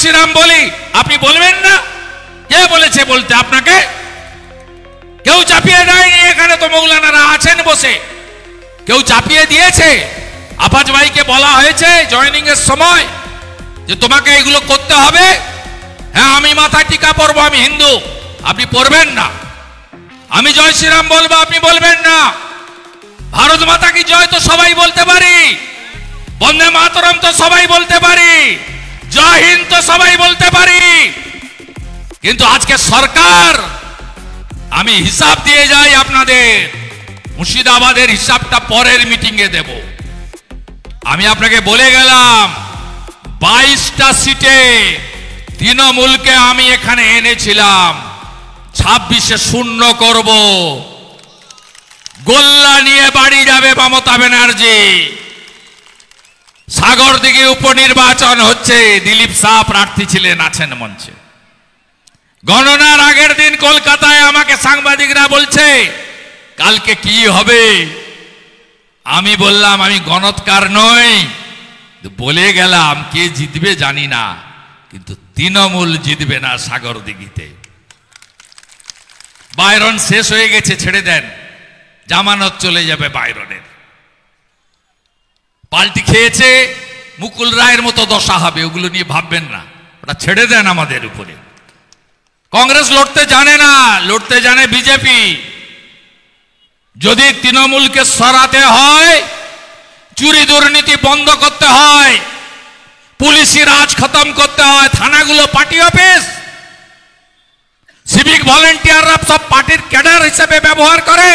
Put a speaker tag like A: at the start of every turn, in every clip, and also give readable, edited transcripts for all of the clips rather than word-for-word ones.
A: শ্রীরাম বলি, আপনি বলবেন না? কে বলেছে বলতে আপনাকে? কেউ চাপিয়ে দেয়নি, এখানে তো মৌলানারা আছেন বসে। কেউ চাপিয়ে দিয়েছে? আফাজ ভাইকে বলা হয়েছে জয়েনিং এর সময় যে তোমাকে এগুলো করতে হবে? হ্যাঁ, আমি মাথায় টিকা পরবো, আমি হিন্দু, আপনি পরবেন না। আমি জয় শ্রীরাম বলবো, আপনি বলবেন না। ভারত মাতা কি জয় তো সবাই বলতে পারি, বন্দে মাতরম তো সবাই বলতে পারি, জয় হিন্দ তো সবাই বলতে পারি। কিন্তু আজকে সরকার, আমি হিসাব দিয়ে যাই আপনাদের, মুর্শিদাবাদের হিসাবটা পরের মিটিং এ দেব। আমি আপনাকে বলে গেলাম 22টা সিটে তৃণমূলকে আমি এখানে এনেছিলাম, 26-এ শূন্য করব। গোল্লা নিয়ে বাড়ি যাবে মমতা ব্যানার্জি। সাগরদিঘি উপনির্বাচন হচ্ছে, দিলীপ শাহ প্রার্থী ছিলেন, আছেন মঞ্চে। গণনার আগের দিন কলকাতায় আমাকে সাংবাদিকরা বলছে কালকে কি হবে। আমি বললাম আমি গণৎকার নই, বলে গেলাম কে জিতবে জানি না, কিন্তু তৃণমূল জিতবে না সাগরদিঘিতে। বাইরন শেষ হয়ে গেছে, ছেড়ে দেন, জামানত চলে যাবে বাইরনের। পাল্টি খেয়েছে, মুকুল রায়ের মতো দশা হবে, ওগুলো নিয়ে ভাববেন না, ওটা ছেড়ে দেন আমাদের উপরে। কংগ্রেস লড়তে জানে না, লড়তে জানে বিজেপি। যদি তৃণমূলকে সরাতে হয়, চুরি দুর্নীতি বন্ধ করতে হয়, পুলিশি রাজ খতম করতে হয়, থানাগুলো পার্টি অফিস, সিভিক ভলেন্টিয়াররা সব পার্টির ক্যাডার হিসেবে ব্যবহার করে,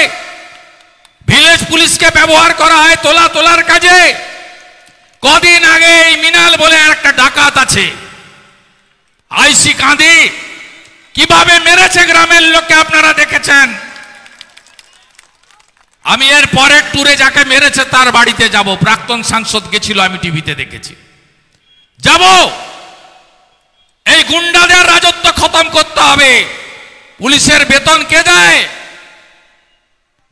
A: ভিলেজ পুলিশকে ব্যবহার করা হয় তোলার কাজে। কদিন আগে এই মিনাল বলে একটা ডাকাত আছে, আইসি কাঁদি কিভাবে মেরেছে গ্রামের লোককে আপনারা দেখেছেন। আমি এর পরের ট্যুরে যাকে মেরেছে তার বাড়িতে যাব, প্রাক্তন সাংসদ গেছিল, আমি টিভিতে দেখেছি, যাব। এই গুন্ডাদের রাজত্ব খতম করতে হবে। পুলিশের বেতন কে দেয়?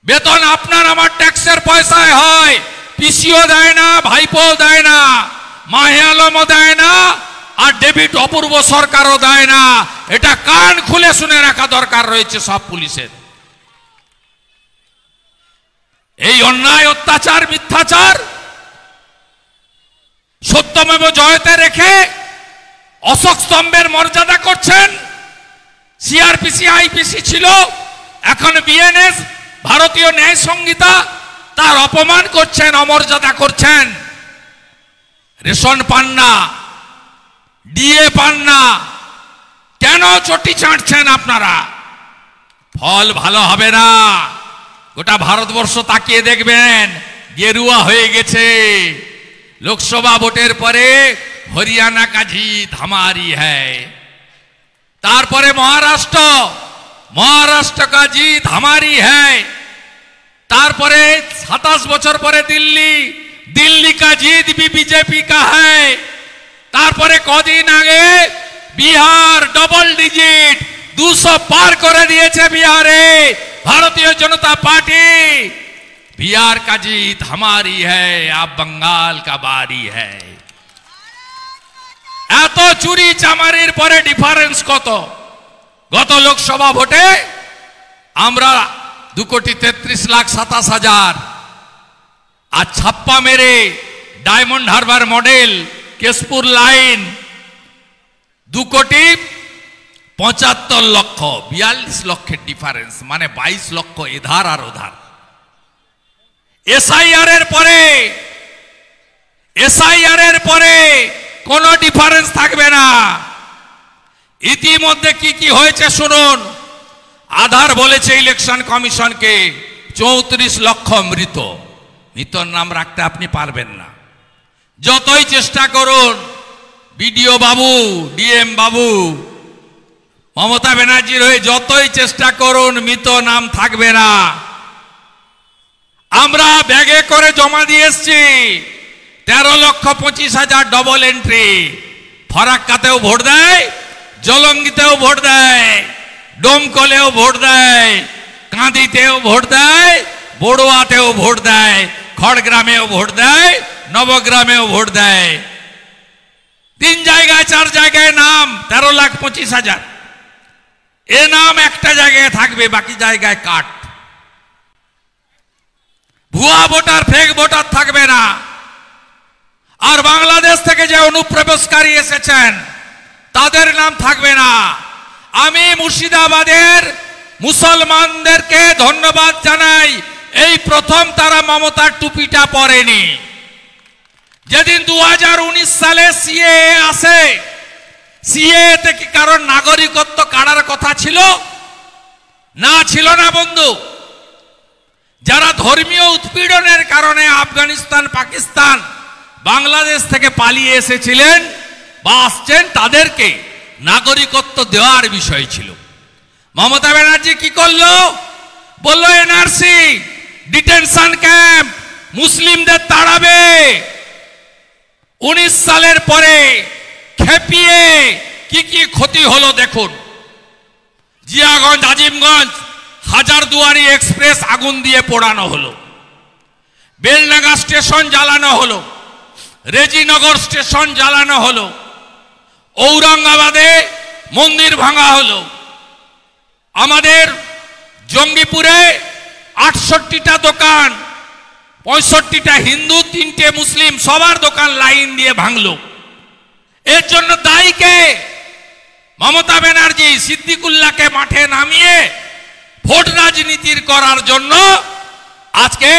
A: বেতন আপনার আমার ট্যাক্সের পয়সায় হয়। পিসিও দেয় না, ভাইপো দেয় না, মাহে আলমও দেয় না, আর ডেভিড অপূর্ব সরকারও দেয় না। এটা কান খুলে শুনে রাখা দরকার রয়েছে সব পুলিশের। এই অন্যায়, অত্যাচার, মিথ্যাচার সত্যমেব জয়তে রেখে অশোক স্তম্ভের মর্যাদা করছেন। সিআরপিসি আইপিসি ছিল, এখন বিএনএস ভারতীয় ন্যায় সংহিতা, তার অপমান করছেন, অমর্যাদা করছেন। রেশন পান না, ডিএ পান না, কেন চটি চাটছেন আপনারা? ফল ভালো হবে না। গোটা ভারতবর্ষ তাকিয়ে দেখবেন, গেরুয়া হয়ে গেছে। লোকসভা ভোটের পরে হরিয়ানা কা জিত হামারি হ্যায়, তারপরে মহারাষ্ট্র কা জিত হামারি হ্যায়, তারপরে 27 বছর পরে দিল্লি কা জিত ভি বিজেপি কা হ্যায়, তারপরে কদিন আগে বিহার ডবল ডিজিট 200 পার করে দিয়েছে বিহারে ভারতীয় জনতা পার্টি। बिहार का जीत हमारी है, अब बंगाल का बारी है। এত চুরি চামারির পরে ডিফারেন্স কত? গত লোকসভা ভোটে আমরা 2,33,27,000 আর ছাপ্পা মেরে diamond Harbour model Keshpur line 2,75,00,000, 42 লক্ষের ডিফারেন্স, মানে 22 লক্ষ এধার আর ওধার। এসআইআর এর পরে কোনো ডিফারেন্স থাকবে না। ইতিমধ্যে কি কি হয়েছে শুনুন। আধার বলেছে ইলেকশন কমিশনকে 34 লক্ষ মৃতর নাম রাখতে আপনি পারবেন না, যতই চেষ্টা করুন। বিডিও বাবু, ডিএম বাবু, মমতা ব্যানার্জির হয়ে যতই চেষ্টা করুন, মৃত নাম থাকবে না। আমরা ব্যাগে করে জমা দিয়ে এসছি 13,25,000 ডবল এন্ট্রি। ফরাক্কাতেও ভোট দেয়, জলঙ্গিতেও ভোট দেয়, ডোমকলেও ভোট দেয়, কাঁদিতেও ভোট দেয়, বড়ুয়াতেও ভোট দেয়, খড়গ্রামেও ভোট দেয়, নবগ্রামেও ভোট দেয়। 3 জায়গায় 4 জায়গায় নাম 13,25,000। এ নাম একটা জায়গায় থাকবে, বাকি জায়গায় কাট। ভুয়া ভোটার, ফেক ভোটার থাকবে না। আর বাংলাদেশ থেকে যে অনুপ্রবেশকারী এসেছেন তাদের নাম থাকবে না। আমি মুর্শিদাবাদের মুসলমানদেরকে ধন্যবাদ জানাই, এই প্রথম তারা মমতার টুপিটা পরেনি। যেদিন 2019 সালে সিএএ আসে, সিএএ তে কি কারণ নাগরিকত্ব কাড়ার কথা ছিল? না, ছিল না বন্ধু। যারা ধর্মীয় উৎপীড়নের কারণে আফগানিস্তান, পাকিস্তান, বাংলাদেশ থেকে পালিয়ে এসেছিলেন বা আসছেন, তাদেরকে নাগরিকত্ব দেওয়ার বিষয় ছিল। মমতা ব্যানার্জি কি করলো? বলল এনআরসি, ডিটেনশন ক্যাম্প, মুসলিমদের তাড়াবে। 19 সালের পরে খেপিয়ে কি কি ক্ষতি হলো দেখুন। জিয়াগঞ্জ, আজিমগঞ্জ, হাজারদুয়ারি এক্সপ্রেস আগুন দিয়ে পোড়ানো হলো, বেলডাঙ্গা স্টেশন জ্বালানো হলো, রেজিনগর স্টেশন জ্বালানো হলো, ঔরঙ্গাবাদে মন্দির ভাঙা হলো, আমাদের জঙ্গিপুরে 68টা দোকান, 65টা হিন্দু, 3টে মুসলিম, সবার দোকান লাইন দিয়ে ভাঙলো। এর জন্য দায়ী কে? মমতা ব্যানার্জি সিদ্দিকুল্লাহকে মাঠে নামিয়ে ভোট রাজনীতির করার জন্য আজকে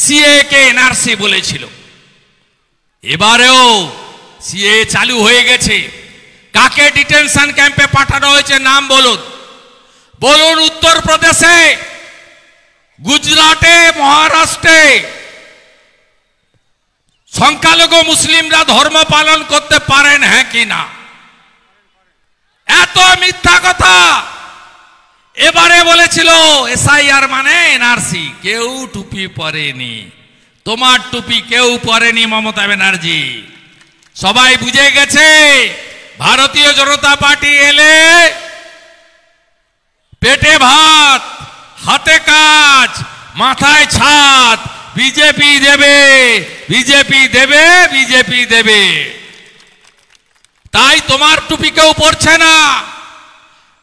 A: সিএএ কে এনআরসি বলেছিল। এবারেও সিএএ চালু হয়ে গেছে। কাকে ডিটেনশন ক্যাম্পে পাঠানো হয়েছে নাম বলুন। বলুন উত্তরপ্রদেশে, গুজরাটে, মহারাষ্ট্রে সংখ্যালঘু মুসলিমরা ধর্ম পালন করতে পারেন, হ্যাঁ কি না? এত মিথ্যা কথা। এবারে বলেছিল এসআইআর মানে এনআরসি, কেউ টুপি পরেনি। তোমার টুপি কেউ পরেনি মমতা ব্যানার্জি। সবাই বুঝে গেছে ভারতীয় জনতা পার্টি এলে পেটে ভাত, হাতে কাজ, মাথায় ছাদ, বিজেপি দেবে, বিজেপি দেবে, বিজেপি দেবে। তাই তোমার টুপি কেউ পরছে না।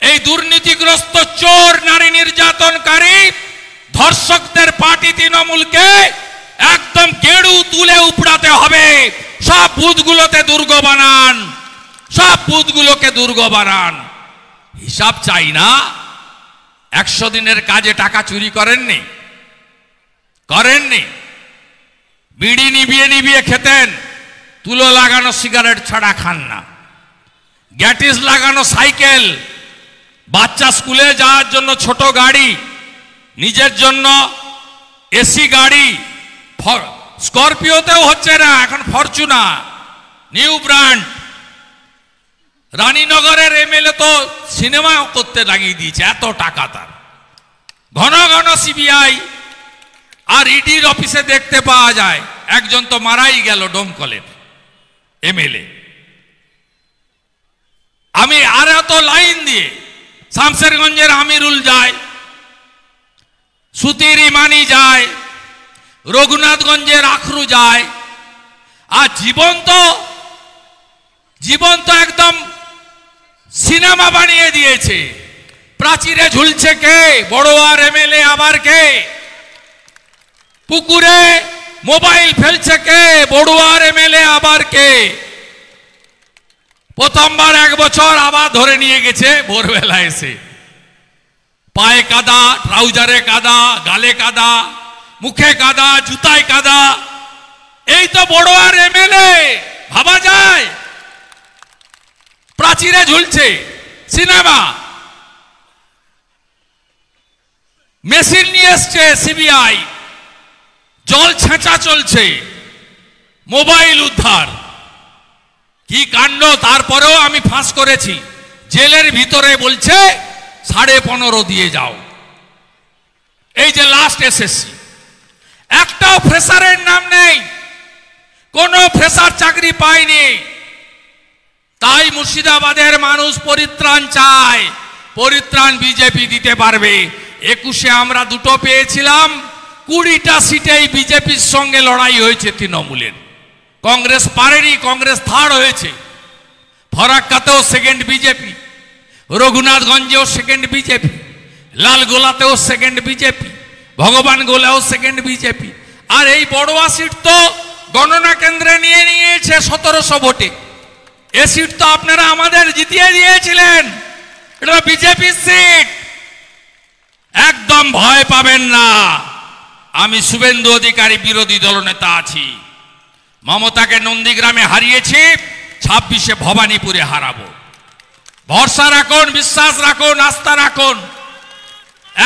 A: এই দুর্নীতিগ্রস্ত চোর, নারী নির্যাতনকারী, ধর্ষকদের পার্টি তৃণমূলকে একদম গেড়ু তুলে উপড়াতে হবে। সব বুথগুলোতে দুর্গ বানান, সব বুথগুলোকে দুর্গ বানান। হিসাব চাই না? 100 দিনের কাজে টাকা চুরি করেননি? করেননি? বিড়ি নিভিয়ে নিভিয়ে খেতেন, তুলো লাগানো সিগারেট ছাড়া খান না। গ্যাটিস লাগানো সাইকেল, বাচ্চা স্কুলে যাওয়ার জন্য ছোট গাড়ি, নিজের জন্য এসি গাড়ি, স্করপিওতেও হচ্ছে না, এখন ফরচুনার নিউ ব্র্যান্ড। রানীনগরের এমএলএ তো সিনেমা করতে লাগিয়ে দিয়েছে, এত টাকা তার। ঘন ঘন সিবিআই আর ইডির অফিসে দেখতে পাওয়া যায়। একজন তো মারাই গেল ডোমকলের এমএলএ। আমি আর এত লাইন দিয়ে শামশেরগঞ্জের আমিরুল যায়, সুতির ইমানি যায়, রঘুনাথগঞ্জের আখরু যায়। আর জীবন্ত একদম সিনেমা বানিয়ে দিয়েছে। প্রাচীরে ঝুলছে কে? বড়োয়ার এমএলএ আবার কে? পুকুরে মোবাইল ফেলছে কে? বড়ুয়ার এমএলএ আবার কে? প্রথমবার 1 বছর আবার ধরে নিয়ে গেছে ভোরবেলা এসে। পায়ে কাদা, ট্রাউজারে কাদা, গালে কাদা, মুখে কাদা, জুতায় কাদা। এই তো বড়োয়ার এমএলএ, ভাবা যায়? প্রাচীরে ঝুলছে সিনেমা। মেশিন নিয়ে এসছে সিবিআই, জল ছেঁচা চলছে, মোবাইল উদ্ধার। কি কাণ্ড! তারপরেও আমি ফাঁস করেছি। জেলের ভিতরে বলছে 15.5 দিয়ে যাও। এই যে লাস্ট এসএসসি, একটাও ফ্রেশারের নাম নেই, কোনো ফ্রেশার চাকরি পায়নি। তাই মুর্শিদাবাদের মানুষ পরিত্রাণ চায়। পরিত্রাণ বিজেপি দিতে পারবে। 21-এ আমরা 2টো পেয়েছিলাম, 20টা সিটেই বিজেপির সঙ্গে লড়াই হয়েছে তৃণমূলের। কংগ্রেস পারেনি, কংগ্রেস থার্ড হয়েছে। ফরাক্কাতেও সেকেন্ড বিজেপি, রঘুনাথগঞ্জেও সেকেন্ড বিজেপি, লালগোলাতেও সেকেন্ড বিজেপি, ভগবান গোলাও সেকেন্ড বিজেপি। আর এই বড়ুয়া সিট তো গণনা কেন্দ্রে নিয়ে নিয়েছে 1700 ভোটে। এ সিট তো আপনারা আমাদের জিতিয়ে দিয়েছিলেন, এটা বিজেপি সিট। একদম ভয় পাবেন না, আমি শুভেন্দু অধিকারী বিরোধী দলনেতা আছি। মমতাকে নন্দীগ্রামে হারিয়েছি, 26-এ ভবানীপুরে হারাবো। ভরসা রাখুন, বিশ্বাস রাখুন, আস্থা রাখুন।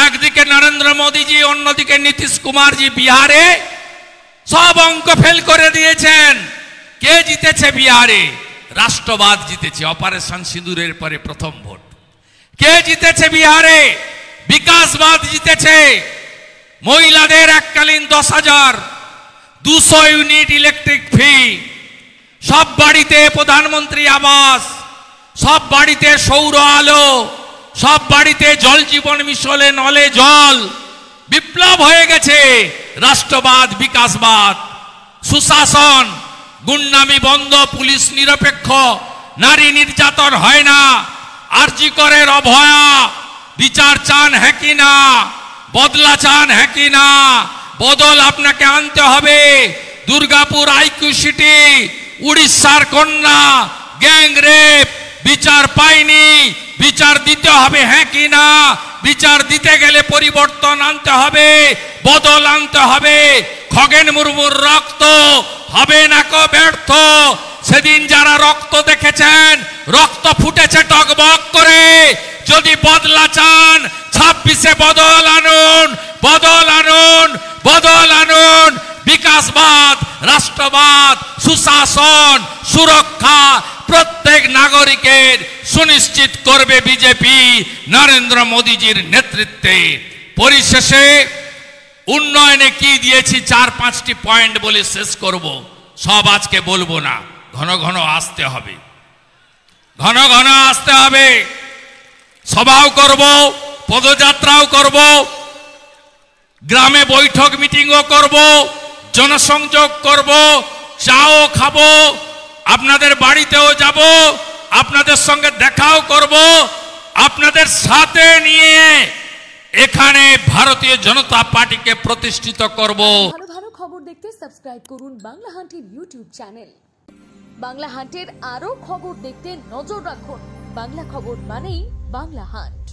A: একদিকে নরেন্দ্র মোদীজি, অন্যদিকে নীতিশ কুমারজি বিহারে সব অঙ্ক ফেল করে দিয়েছেন। কে জিতেছে বিহারে? রাষ্ট্রবাদ জিতেছে, অপারেশন সিঁদুরের পরে প্রথম ভোট। কে জিতেছে বিহারে? বিকাশবাদ জিতেছে। মহিলাদের এককালীন 10,000, 200 ইউনিট ইলেকট্রিক ফ্রি, সব বাড়িতে প্রধানমন্ত্রী আবাস, সব বাড়িতে সৌর আলো, সব বাড়িতে জল জীবন মিশনে নলে জল। বিপ্লব হয়ে গেছে। রাষ্ট্রবাদ, বিকাশবাদ, সুশাসন, গুন্ডামি বন্ধ, পুলিশ নিরপেক্ষ, নারী নির্যাতন হয় না, আরজি করের অভয়া। বিচার চান হ্যাঁ কি না? বদলা চান হ্যাঁ কি না? বদল আপনাকে আনতে হবে। দুর্গাপুর আইকিউ সিটি, উড়িষ্যার কন্যা গ্যাং রেপ, বিচার পায়নি, বিচার দিতে হবে হ্যাঁ কি না? বিচার দিতে গেলে পরিবর্তন আনতে হবে, বদল আনতে হবে। খগেন মুর্মুর রক্ত হবে না কো ব্যর্থ। সেদিন যারা রক্ত দেখেছেন, রক্ত ফুটেছে টকবক করে। যদি বদলা চান, 26-এ বদল আনুন, বদল আনুন, বদল আনুন। বিকাশবাদ, রাষ্ট্রবাদ, সুশাসন, সুরক্ষা প্রত্যেক নাগরিকের সুনিশ্চিত করবে বিজেপি নরেন্দ্র মোদীজির নেতৃত্বে। পরিশেষে উন্নয়নে কি দিয়েছি 4-5টি পয়েন্ট বলে শেষ করব। সব আজকে বলবো না, ঘন ঘন আসতে হবে, ঘন ঘন আসতে হবে। সভাও করব, পদযাত্রাও করব, গ্রামে বৈঠক মিটিংও করব, জনসংযোগ করব, চাও খাবো, আপনাদের বাড়িতেও যাব, আপনাদের সঙ্গে দেখাও করব, আপনাদের সাথে নিয়ে এখানে ভারতীয় জনতা পার্টিকে প্রতিষ্ঠিত করব।
B: ভালো ভালো খবর দেখতে সাবস্ক্রাইব করুন বাংলা হান্টের ইউটিউব চ্যানেল। বাংলা হান্টের আরো খবর দেখতে নজর রাখুন। বাংলা খবর মানেই বাংলা হান্ট।